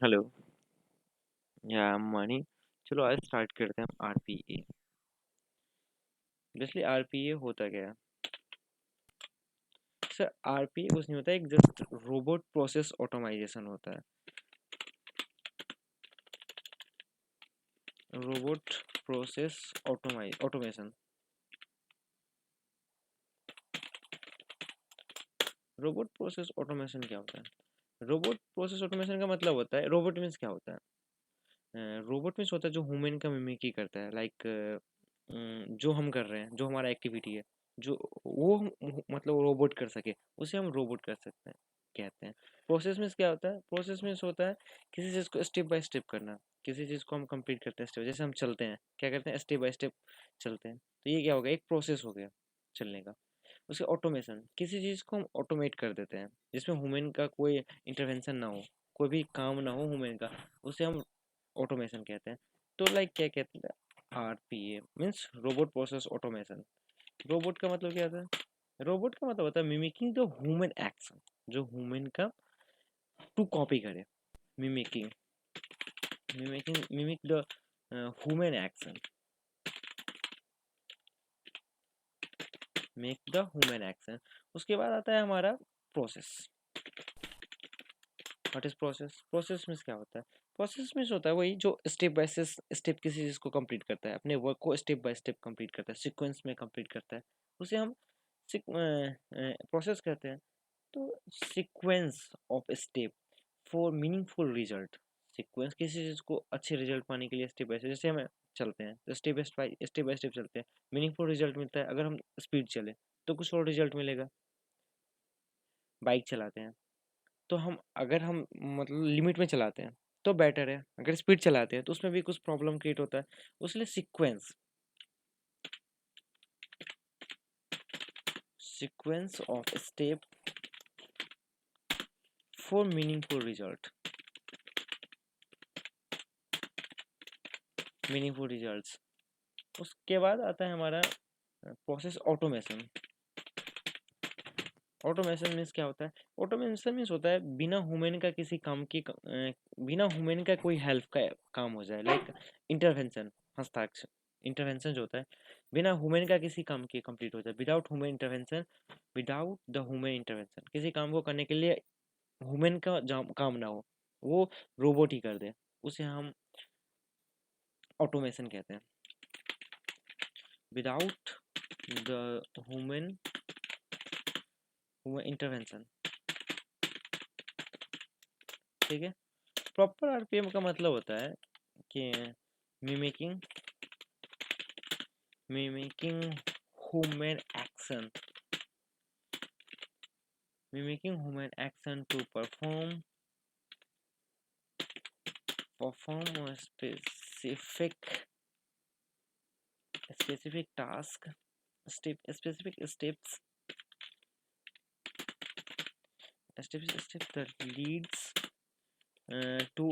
Hello. या money. चलो आज स्टार्ट करते हैं हम आरपीए। बेसिकली आरपीए होता क्या है? सर आरपीए कुछ नहीं होता है, एक जस्ट रोबोट प्रोसेस ऑटोमाइजेशन होता है। Robot process automation. Robot process automation क्या होता है? रोबोट प्रोसेस ऑटोमेशन का मतलब होता है, रोबोट मीन्स क्या होता है? रोबोट मीन्स होता है जो ह्यूमन का मिमिक्री करता है, लाइक जो हम कर रहे हैं, जो हमारा एक्टिविटी है, जो वो मतलब रोबोट कर सके, उसे हम रोबोट कर सकते हैं, कहते हैं। प्रोसेस मीन्स क्या होता है? प्रोसेस मीन्स होता है किसी चीज़ को स्टेप बाय स्टेप करना। किसी चीज़ को हम कंप्लीट करते हैं स्टेप, जैसे हम चलते हैं, क्या करते हैं? स्टेप बाय स्टेप चलते हैं। तो ये क्या हो गया? एक प्रोसेस हो गया चलने का। उसके ऑटोमेशन, किसी चीज़ को हम ऑटोमेट कर देते हैं जिसमें ह्यूमन का कोई इंटरवेंशन ना हो, कोई भी काम ना हो ह्यूमन का, उसे हम ऑटोमेशन कहते हैं। तो लाइक क्या कहते हैं? RPA means robot process automation. Robot का मतलब क्या होता है? रोबोट का मतलब होता है मिमिकिंग द ह्यूमन एक्शन, जो ह्यूमन का टू कॉपी करे। Mimicking, mimic the human action, make the human action. उसके बाद आता है हमारा process. What is process? Process means क्या होता है? प्रोसेस मीन्स होता है वही जो स्टेप बाय स्टेप किसी चीज़ को कंप्लीट करता है, अपने वर्क को स्टेप बाय स्टेप कंप्लीट करता है, सीक्वेंस में कंप्लीट करता है, उसे हम प्रोसेस कहते हैं। तो sequence of step for meaningful result. Sequence किसी चीज़ को अच्छे रिजल्ट पाने के लिए स्टेप बाय स्टेप, जैसे हमें चलते हैं तो स्टेप बाय स्टेप चलते हैं, मीनिंगफुल रिजल्ट मिलता है। अगर हम स्पीड चले तो कुछ और रिजल्ट मिलेगा। बाइक चलाते हैं तो हम, अगर हम मतलब लिमिट में चलाते हैं तो बेटर है, अगर स्पीड चलाते हैं तो उसमें भी कुछ प्रॉब्लम क्रिएट होता है। उसलिए sequence of step for meaningful result, meaningful results. उसके बाद आता है हमारा प्रोसेस ऑटोमेशन। ऑटोमेशन मीन्स क्या होता है? ऑटोमेशन मीन्स होता है बिना ह्यूमन का किसी काम की बिना ह्यूमन का कोई हेल्प का काम हो जाए, लाइक इंटरवेंशन, हस्ताक्षर। इंटरवेंशन जो होता है बिना ह्यूमन का किसी काम की कंप्लीट हो जाए, without human intervention. Without the human intervention, किसी काम को करने के लिए ह्यूमन का काम ना हो, वो रोबोट ही कर दे, उसे हम ऑटोमेशन कहते हैं। विदाउट द ह्यूमन इंटरवेंशन, ठीक है। प्रॉपर आरपीएम का मतलब होता है कि mimicking mimicking human action, mimicking human action to perform a specific task, step that leads to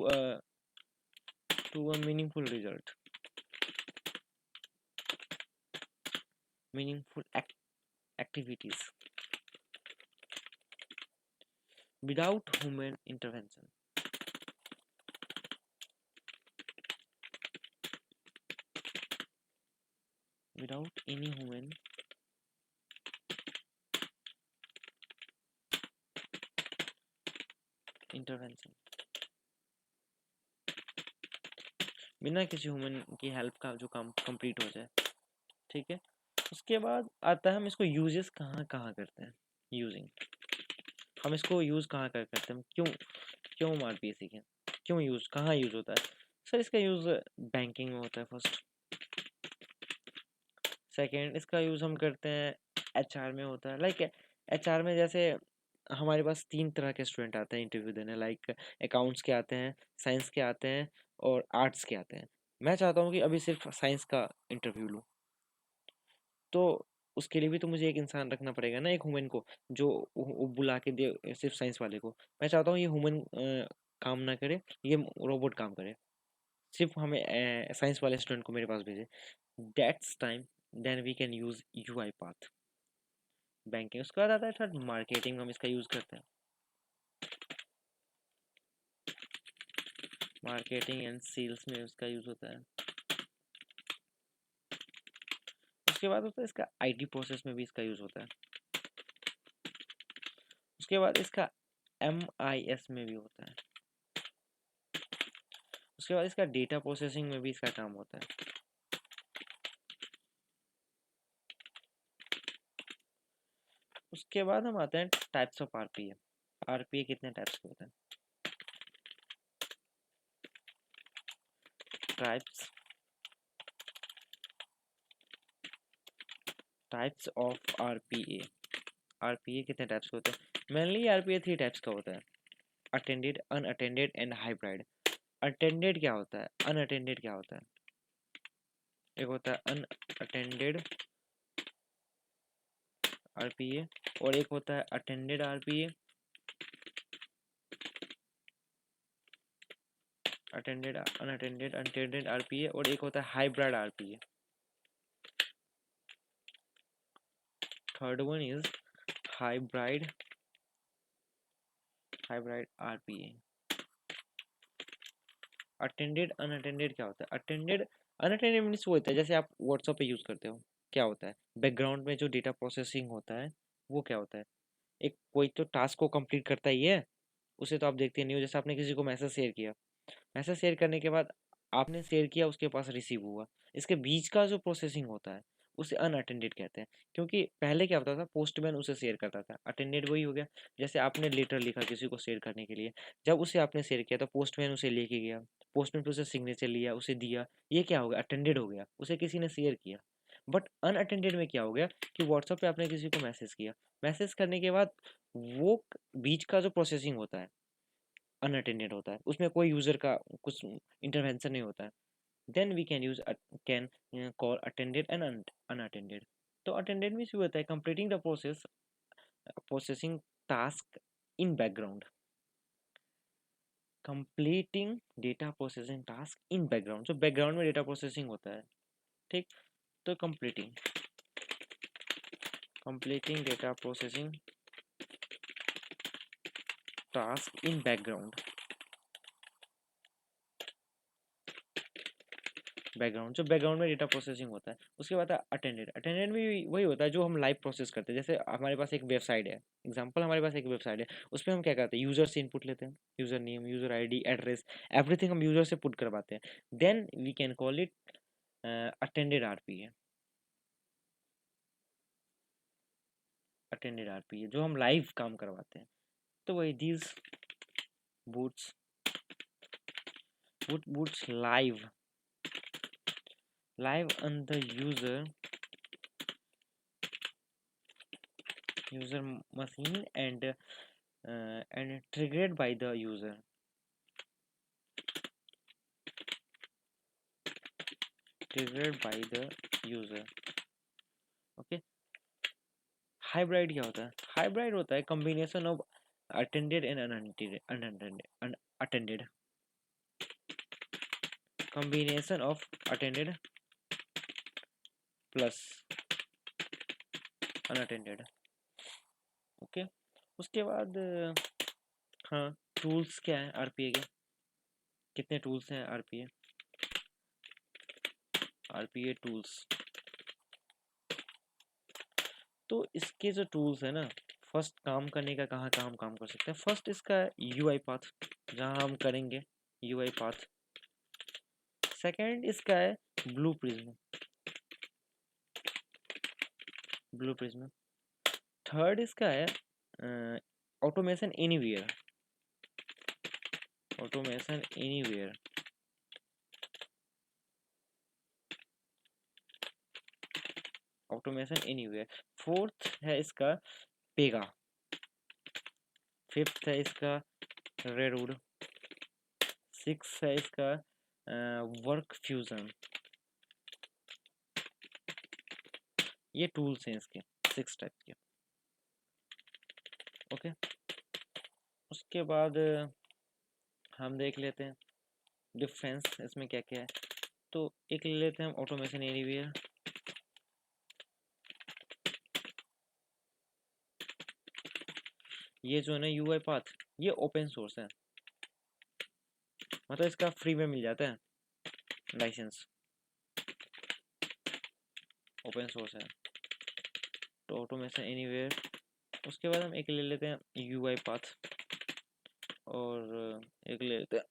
a meaningful result, meaningful activities without human intervention. Without any human intervention, बिना किसी human की help का जो काम कंप्लीट हो जाए, ठीक है। उसके बाद आता है हम इसको यूजेस कहाँ कहाँ करते हैं। यूजिंग, हम इसको यूज़ कहाँ कर करते हैं, क्यों क्यों हम आरपीए सीखें, क्यों यूज़, कहाँ यूज़ होता है? सर इसका यूज़ बैंकिंग में होता है फर्स्ट। सेकंड, इसका यूज़ हम करते हैं एचआर में होता है। लाइक एचआर में जैसे हमारे पास 3 तरह के स्टूडेंट आते हैं इंटरव्यू देने, लाइक अकाउंट्स के आते हैं, साइंस के आते हैं और आर्ट्स के आते हैं। मैं चाहता हूँ कि अभी सिर्फ साइंस का इंटरव्यू लूँ, तो उसके लिए भी तो मुझे एक इंसान रखना पड़ेगा ना, एक ह्यूमन को, जो वो बुला के दे सिर्फ साइंस वाले को। मैं चाहता हूँ ये ह्यूमन काम ना करे, ये रोबोट काम करे, सिर्फ हमें साइंस वाले स्टूडेंट को मेरे पास भेजे। That's time then we can use UI path. Banking, उसके बाद आता है थर्ड मार्केटिंग, हम इसका यूज करते हैं। मार्केटिंग एंड सेल्स में इसका यूज होता है। उसके बाद होता है इसका आईटी प्रोसेस में भी इसका यूज होता है। उसके बाद इसका एमआईएस में भी होता है। उसके बाद इसका डेटा प्रोसेसिंग में भी इसका काम होता है। उसके बाद हम आते हैं टाइप्स ऑफ आरपीए। आरपीए कितने टाइप्स के होते हैं? Types of RPA. आरपीए कितने टाइप्स के होते हैं? मेनली आरपीए 3 टाइप्स का होता है, attended, unattended and hybrid. Attended क्या होता है, अनअटेंडेड क्या होता है? एक होता है अनअटेंडेड आरपीए और एक होता है attended RPA. Attended, unattended, unattended RPA और एक होता है hybrid RPA. Third one is hybrid RPA. Attended unattended क्या होता है? अटेंडेड अनअटेंडेड मीन्स वो होता है जैसे आप व्हाट्सएप पे यूज करते हो, क्या होता है बैकग्राउंड में जो डेटा प्रोसेसिंग होता है वो क्या होता है, एक कोई तो टास्क को कंप्लीट करता ही है, उसे तो आप देखते नहीं हो। जैसे आपने किसी को मैसेज शेयर किया, मैसेज शेयर करने के बाद आपने शेयर किया, उसके पास रिसीव हुआ, इसके बीच का जो प्रोसेसिंग होता है उसे अनअटेंडेड कहते हैं। क्योंकि पहले क्या होता था, पोस्टमैन उसे शेयर करता था, अटेंडेड वही हो गया। जैसे आपने लेटर लिखा किसी को शेयर करने के लिए, जब उसे आपने शेयर किया तो पोस्टमैन उसे लेके गया, पोस्टमैन पे उसे सिग्नेचर लिया, उसे दिया, ये क्या हो गया, अटेंडेड हो गया, उसे किसी ने शेयर किया। बट अनअटेंडेड में क्या हो गया कि व्हाट्सएप पे आपने किसी को मैसेज किया, मैसेज करने के बाद वो बीच का जो प्रोसेसिंग होता है अनअटेंडेड होता है, उसमें कोई यूजर का कुछ इंटरवेंशन नहीं होता है। Then we can use can call attended and unattended. तो अटेंडेड मीन्स होता है completing the processing task in background, completing data processing task in background, जो बैकग्राउंड में डेटा प्रोसेसिंग होता है, ठीक। तो completing data processing task in background, background जो बैकग्राउंड में डेटा प्रोसेसिंग होता है। उसके बाद अटेंडेड, अटेंडेड भी वही होता है जो हम लाइव प्रोसेस करते हैं। जैसे हमारे पास एक वेबसाइट है, एग्जांपल हमारे पास एक वेबसाइट है, उसमें हम क्या करते हैं, यूजर से इनपुट लेते हैं, user name, user ID, address, everything हम यूजर से पुट करवाते हैं। Then we can call it attended RPA. Attended RPA जो हम लाइव काम करवाते हैं। तो वही these boots boots live on the user machine and triggered by the user, okay. Hybrid क्या होता है? हाइब्रिड होता है combination of attended and unattended, combination of attended plus unattended, okay. उसके बाद हाँ, टूल्स क्या है आरपीए के, कितने टूल्स हैं आरपीए टूल्स। तो इसके जो टूल्स है ना, फर्स्ट काम करने का कहाँ कहाँ हम काम कर सकते हैं। फर्स्ट इसका यूआई पाथ, जहाँ हम करेंगे यूआई पाथ। सेकंड इसका है ब्लू प्रिज्म, थर्ड इसका है automation anywhere, automation anywhere. Fourth है इसका पेगा, फिफ्थ है इसका रेडवुड, सिक्स है इसका वर्क फ्यूजन। ये टूल्स हैं इसके, 6 टाइप के, ओके। उसके बाद हम देख लेते हैं डिफरेंस इसमें क्या क्या है। तो एक ले लेते हैं हम ऑटोमेशन एनीवेयर। ये जो है ना यूआई पाथ, ये ओपन सोर्स है, मतलब इसका फ्री में मिल जाता है लाइसेंस, ओपन सोर्स है। तो ऑटोमेशन एनीवेयर। उसके बाद हम एक ले लेते हैं यूआई पाथ, और एक ले लेते हैं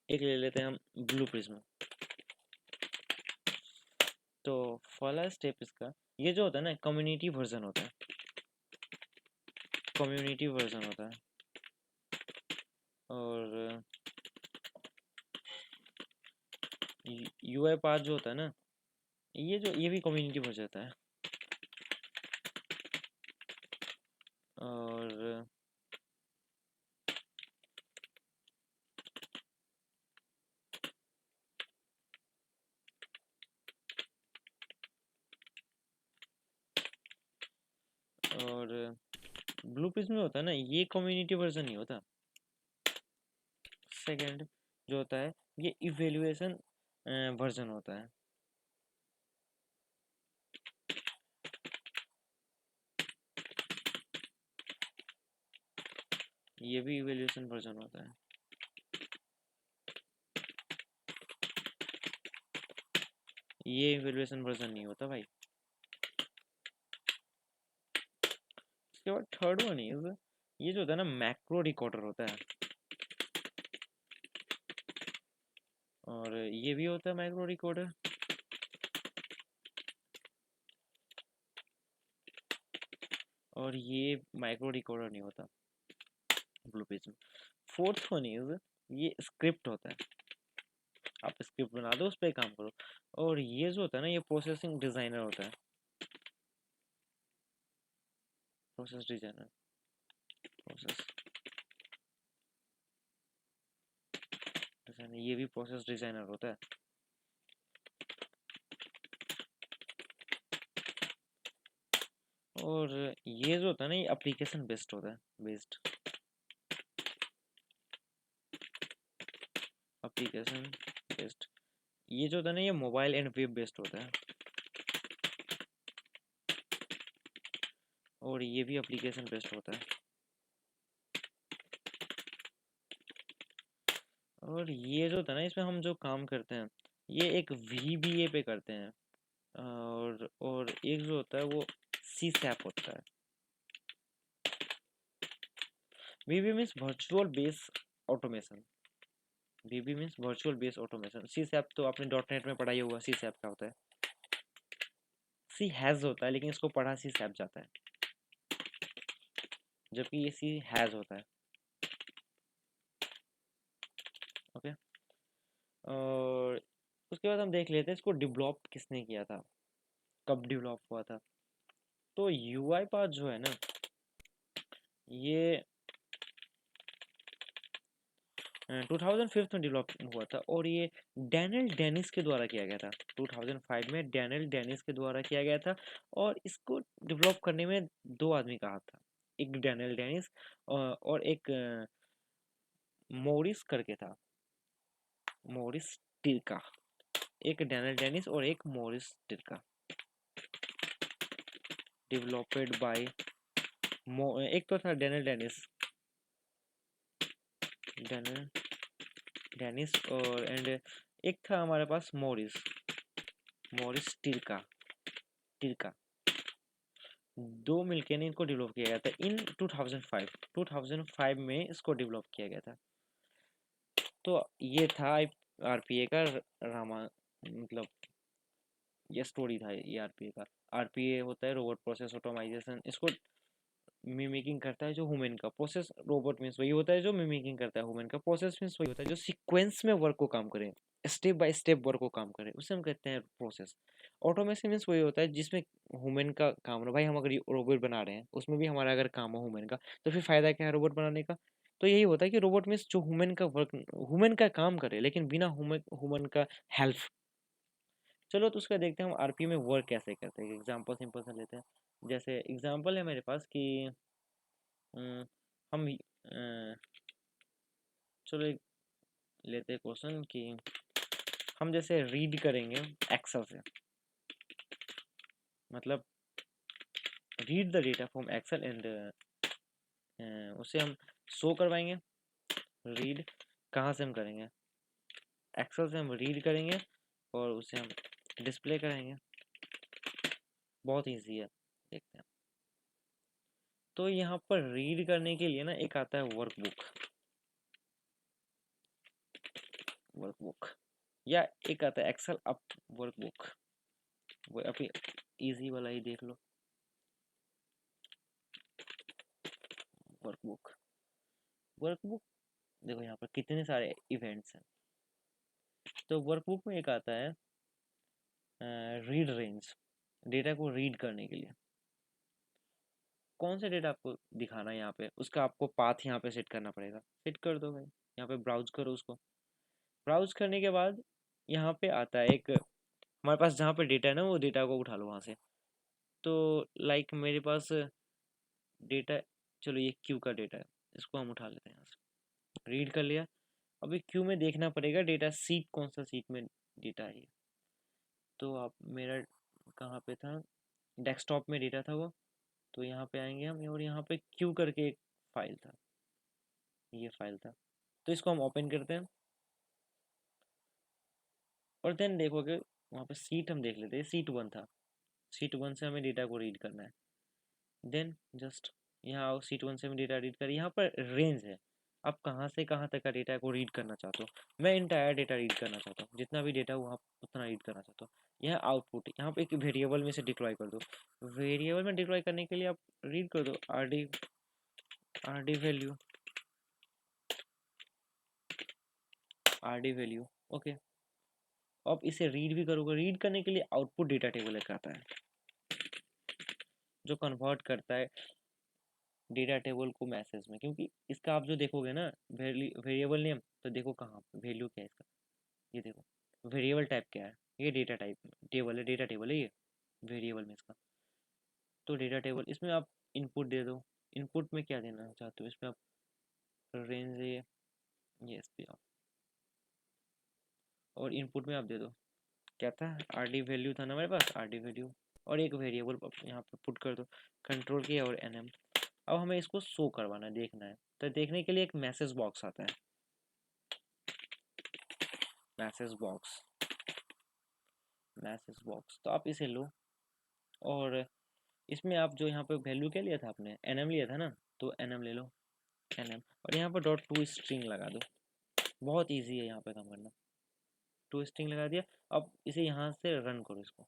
एक ले लेते हैं हम ब्लू प्रिज्म। तो पहला स्टेप इसका ये जो होता है ना, कम्युनिटी वर्जन होता है, कम्युनिटी वर्जन होता है। और यूआई पाथ जो होता है ना, ये भी कम्युनिटी वर्जन होता है। और ब्लू प्रिज्म में होता है ना, ये कम्युनिटी वर्जन नहीं होता। सेकंड जो होता है ये इवेल्युएशन वर्जन होता है। ये भी इवेल्युएशन वर्जन होता है। ये इवेल्युएशन वर्जन नहीं होता भाई। उसके बाद थर्ड वन इज, ये जो होता है ना मैक्रो रिकॉर्डर होता है, और ये भी होता है मैक्रो रिकॉर्डर। और ये माइक्रो रिकॉर्डर नहीं होता blue prism. Fourth one is, ये स्क्रिप्ट होता है, आप स्क्रिप्ट बना दो, उस पर काम करो। और ये जो होता है ना, ये प्रोसेसिंग डिजाइनर होता है, प्रोसेस डिजाइनर, प्रोसेस डिजाइनर, ये भी प्रोसेस डिजाइनर होता है। और ये जो होता है ना, ये एप्लीकेशन बेस्ड होता है, बेस्ड एप्लीकेशन बेस्ड। ये जो होता है ना, ये मोबाइल एंड वेब बेस्ड होता है। और ये भी एप्लीकेशन बेस्ड होता है। और ये जो होता है ना, इसमें हम जो काम करते हैं, ये एक VBA पे करते हैं। और एक जो होता है वो सी सैप होता है। VBA means virtual base automation. VB means virtual base automation. See SAP तो आपने .NET में पढ़ा ही होगा, सी सैप क्या होता है। सी हैज होता है, लेकिन इसको पढ़ा सी सैप जाता है, जबकि ये सी हैज होता है। ओके। और उसके बाद हम देख लेते हैं इसको डेवलप किसने किया था, कब डेवलप हुआ था। तो यूआई पाथ जो है ना, ये 2005 में डेवलप हुआ था, और ये डैनियल डेनिस के द्वारा किया गया था। 2005 में डैनियल डेनिस के द्वारा किया गया था। और इसको डेवलप करने में दो आदमी का हाथ था, एक डैनियल डेनिस और एक मोरिस करके था, मोरिस टिरका। एक डैनियल डेनिस और एक मोरिस टिरका। डेवलप्ड बाय एक तो था डैनियल डेनिस, डैनियल डेनिस, और एंड एक था हमारे पास मोरिस, मोरिस टिरका, टिरका। दो मिलके ने इनको डेवलप किया गया था इन 2005 में इसको डेवलप किया गया था। तो ये था आरपीए का रामा, मतलब ये स्टोरी था ये आरपीए का। आरपीए होता है रोबोट प्रोसेस ऑटोमाइजेशन, इसको मिमिकिंग करता है जो ह्यूमन का प्रोसेस। रोबोट मीन्स वही होता है जो मिमिकिंग करता है ह्यूमन का। प्रोसेस मीन्स वही होता है जो सीक्वेंस में वर्क को काम करे, स्टेप बाय स्टेप वर्क को काम करे, उसे हम कहते हैं प्रोसेस। ऑटोमेशन मीन्स वही होता है जिसमें ह्यूमन का काम हो। भाई हम अगर रोबोट बना रहे हैं, उसमें भी हमारा अगर काम हो ह्यूमन का, तो फिर फायदा क्या है रोबोट बनाने का। तो यही होता है कि रोबोट मीन्स जो ह्यूमन का वर्क, ह्यूमन का काम करे, लेकिन बिना ह्यूमन का हेल्प। चलो तो उसका देखते हैं हम आरपी में वर्क कैसे करते हैं। एग्जांपल सिंपल सा लेते हैं। जैसे एग्जांपल है मेरे पास कि हम चलो एक लेते हैं क्वेश्चन कि हम जैसे रीड करेंगे एक्सेल से, मतलब read the data from Excel and उसे हम शो करवाएंगे, रीड कहाँ से हम करेंगे, एक्सेल से हम रीड करेंगे और उसे हम डिस्प्ले करेंगे। बहुत ईजी है, देखते हैं। तो यहाँ पर रीड करने के लिए ना एक आता है वर्कबुक या एक आता है एक्सेल अप वर्कबुक। वो अभी इजी वाला ही देख लो, वर्कबुक। वर्कबुक देखो यहाँ पर कितने सारे इवेंट्स हैं। तो वर्कबुक में एक आता है रीड रेंज, डेटा को रीड करने के लिए। कौन सा डेटा आपको दिखाना है यहाँ पे, उसका आपको पाथ यहाँ पे सेट करना पड़ेगा। सेट कर दो भाई, यहाँ पे ब्राउज करो उसको। ब्राउज करने के बाद यहाँ पे आता है एक, हमारे पास जहाँ पे डेटा है ना वो डेटा को उठा लो वहाँ से। तो लाइक मेरे पास डेटा, चलो ये क्यू का डेटा है, इसको हम उठा लेते हैं यहाँ से। रीड कर लिया। अभी क्यू में देखना पड़ेगा डेटा सीट, कौन सा सीट में डेटा है ये। तो आप मेरा कहाँ पे था, डेस्कटॉप में डेटा था वो। तो यहाँ पे आएंगे हम और यहाँ पे क्यू करके एक फाइल था, ये फाइल था। तो इसको हम ओपन करते हैं और देन देखोगे वहाँ पे सीट हम देख लेते हैं, सीट 1 था। सीट 1 से हमें डेटा को रीड करना है। देन जस्ट यहाँ आओ, सीट 1 से हमें डेटा रीड कर, यहाँ पर रेंज है, आप कहाँ से कहाँ तक का डेटा को रीड करना चाहते हो। मैं इंटायर डेटा रीड करना चाहता हूँ, जितना भी डेटा वहाँ उतना रीड करना चाहता हूँ। यह आउटपुट यहाँ पे एक वेरिएबल में से डिप्लॉय कर दो। वेरिएबल में डिप्लॉय करने के लिए आप रीड कर दो आर डी वैल्यू, ओके। अब इसे रीड भी करोगे, रीड करने के लिए आउटपुट डेटा टेबल एक आता है जो कन्वर्ट करता है डेटा टेबल को मैसेज में। क्योंकि इसका आप जो देखोगे ना वेरिएबल नेम, तो देखो कहाँ वैल्यू क्या है इसका, ये देखो वेरिएबल टाइप क्या है, ये डेटा टाइप टेबल है, डेटा टेबल है ये वेरिएबल में इसका। तो डेटा टेबल, इसमें आप इनपुट दे दो। इनपुट में क्या देना चाहते हो, इसमें आप रेंज है ये इस पे आप, और इनपुट में आप दे दो क्या था, आर डी वैल्यू था ना हमारे पास, आर डी वैल्यू, और एक वेरिएबल यहाँ पे पुट कर दो, कंट्रोल किया और एन एम। अब हमें इसको शो करवाना है, देखना है। तो देखने के लिए एक मैसेज बॉक्स आता है, मैसेज बॉक्स, तो आप इसे लो और इसमें आप जो यहाँ पे वैल्यू क्या लिया था आपने, एन एम लिया था ना, तो एन एम ले लो, एन एम, और यहाँ पर .to स्ट्रिंग लगा दो। बहुत ईजी है यहाँ पे काम करना। टू स्ट्रिंग लगा दिया। अब इसे यहाँ से रन करो इसको,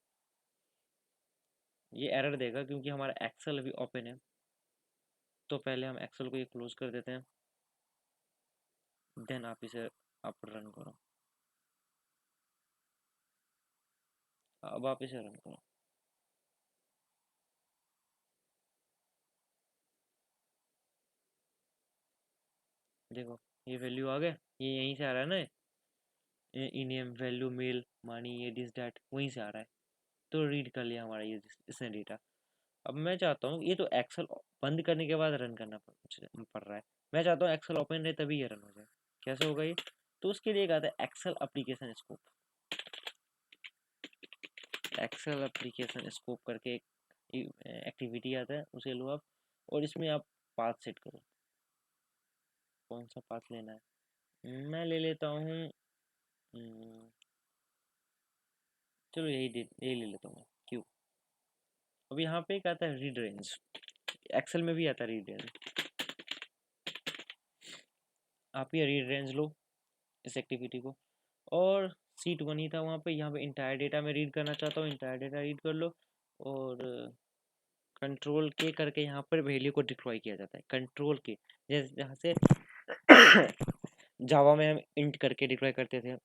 ये एरर देगा क्योंकि हमारा एक्सेल अभी ओपन है। तो पहले हम एक्सेल को ये क्लोज कर देते हैं, देन आप इसे आप रन करो। अब आप इसे रन करो, देखो ये वैल्यू आ गया, ये यहीं से आ रहा है ना, इनियम वैल्यू मेल मानी ये दिस डैट वहीं से आ रहा है। तो रीड कर लिया हमारा ये इसने डेटा। अब मैं चाहता हूँ, ये तो एक्सेल बंद करने के बाद रन करना पड़ रहा है, मैं चाहता हूँ एक्सेल ओपन रहे तभी ये रन हो जाए। कैसे होगा ये, तो उसके लिए एक आता है Excel application scope, Excel application scope करके एक एक्टिविटी आता है, उसे लो आप और इसमें आप पाथ सेट करो, कौन सा पाथ लेना है। मैं ले लेता हूँ, चलो यही ले लेता हूँ क्यों। अब यहाँ पे एक आता है रीड रेंज, एक्सेल में भी आता है रीड रेंज। आप ये रीड रेंज लो इस एक्टिविटी को, और सीट 1 ही था वहाँ पे, यहाँ पे इंटायर डेटा में रीड करना चाहता हूँ, इंटायर डेटा रीड कर लो। और कंट्रोल के करके यहाँ पर वैल्यू को डिप्लॉय किया जाता है, कंट्रोल के, जैसे जहाँ से जावा में हम इंट करके डिप्लॉय करते थे,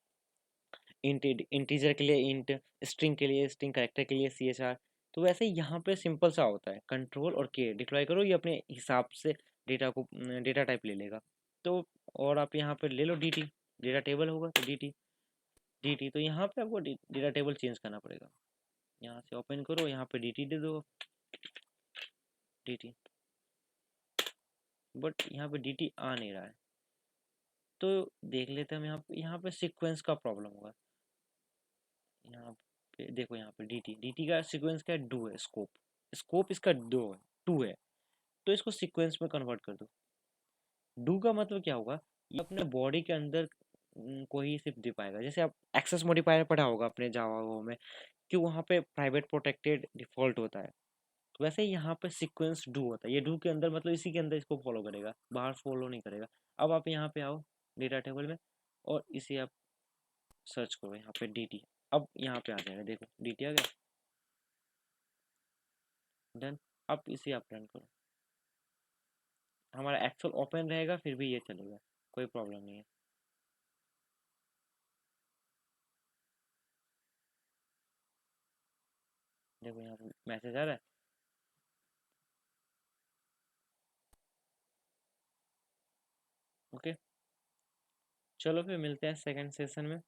इंट इंटीजर के लिए इंट, स्ट्रिंग के लिए स्ट्रिंग, कैरेक्टर के लिए सी एच आर। तो वैसे यहाँ पे सिंपल सा होता है, कंट्रोल और के डिप्लॉय करो, ये अपने हिसाब से डेटा को डेटा टाइप ले लेगा। तो और आप यहाँ पे ले लो डी टी, डेटा टेबल होगा तो डी टी, तो यहाँ पे आपको डेटा टेबल चेंज करना पड़ेगा। यहाँ से ओपन करो, यहाँ पे डी टी दे दो, डी टी, बट यहाँ पे डी टी आ नहीं रहा है। तो देख लेते हैं हम यहाँ पे सीक्वेंस का प्रॉब्लम होगा। यहाँ पे देखो, यहाँ पे डी टी का सीक्वेंस क्या है, डू है, स्कोप इसका दो है, टू है। तो इसको सीक्वेंस में कन्वर्ट कर दो, डू का मतलब क्या होगा, ये अपने बॉडी के अंदर को ही सिर्फ दे पाएगा। जैसे आप एक्सेस मॉडिफायर पढ़ा होगा अपने जावा में कि वहाँ पे प्राइवेट प्रोटेक्टेड डिफॉल्ट होता है, तो वैसे ही यहाँ पे सीक्वेंस डू होता है। ये डू के अंदर मतलब इसी के अंदर इसको फॉलो करेगा, बाहर फॉलो नहीं करेगा। अब आप यहाँ पे आओ डेटा टेबल में और इसे आप सर्च करो यहाँ पे डी टी। अब यहाँ पे आ जाएगा, देखो डी टी आ गया, डन। अब इसे आप रन करो, हमारा एक्सेल ओपन रहेगा फिर भी ये चलेगा, कोई प्रॉब्लम नहीं है। देखो यहाँ पे मैसेज आ रहा है। ओके, चलो फिर मिलते हैं सेकंड सेशन में।